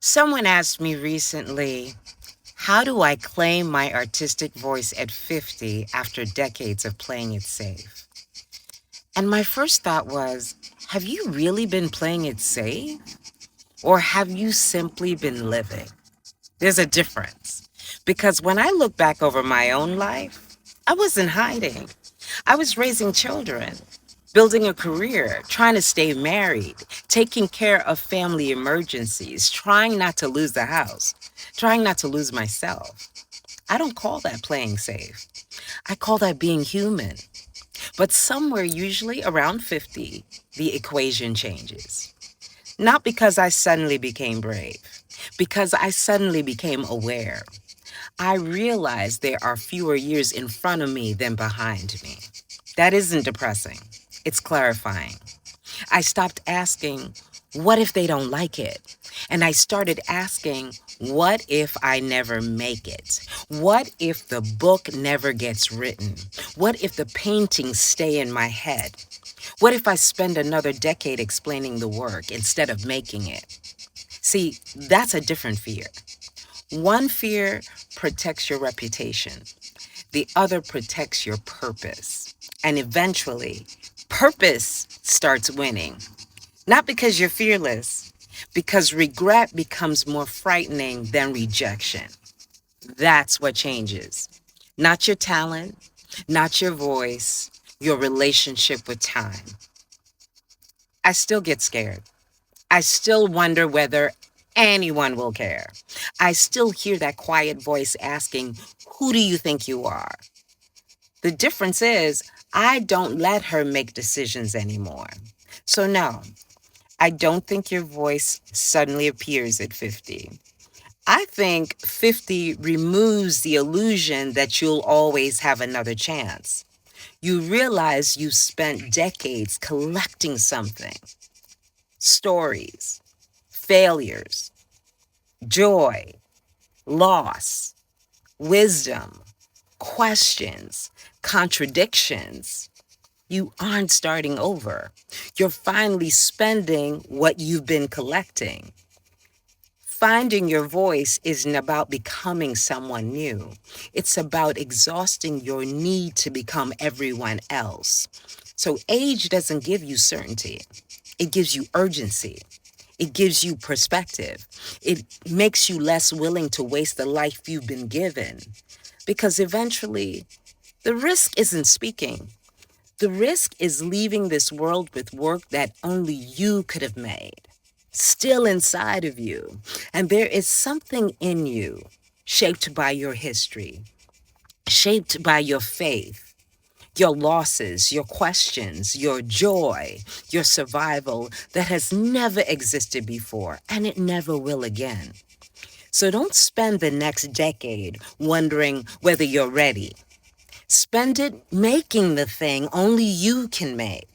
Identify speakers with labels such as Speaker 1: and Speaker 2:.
Speaker 1: Someone asked me recently, how do I claim my artistic voice at 50 after decades of playing it safe? And my first thought was, have you really been playing it safe? Or have you simply been living? There's a difference. Because when I look back over my own life, I wasn't hiding. I was raising children, building a career, trying to stay married, taking care of family emergencies, trying not to lose the house, trying not to lose myself. I don't call that playing safe. I call that being human. But somewhere, usually around 50, the equation changes. Not because I suddenly became brave, because I suddenly became aware. I realized there are fewer years in front of me than behind me. That isn't depressing. It's clarifying. I stopped asking, what if they don't like it? And I started asking, what if I never make it? What if the book never gets written? What if the paintings stay in my head? What if I spend another decade explaining the work instead of making it? See, that's a different fear. One fear protects your reputation. The other protects your purpose. And eventually, purpose starts winning. Not because you're fearless, because regret becomes more frightening than rejection. That's what changes. Not your talent, not your voice, your relationship with time. I still get scared. I still wonder whether anyone will care. I still hear that quiet voice asking, who do you think you are? The difference is, I don't let her make decisions anymore. So, no, I don't think your voice suddenly appears at 50. I think 50 removes the illusion that you'll always have another chance. You realize you spent decades collecting something, stories, failures, joy, loss, wisdom, questions, contradictions. You aren't starting over. You're finally spending what you've been collecting. Finding your voice isn't about becoming someone new. It's about exhausting your need to become everyone else. So age doesn't give you certainty. It gives you urgency. It gives you perspective. It makes you less willing to waste the life you've been given. Because eventually, the risk isn't speaking. The risk is leaving this world with work that only you could have made, still inside of you. And there is something in you shaped by your history, shaped by your faith, your losses, your questions, your joy, your survival that has never existed before, and it never will again. So don't spend the next decade wondering whether you're ready. Spend it making the thing only you can make.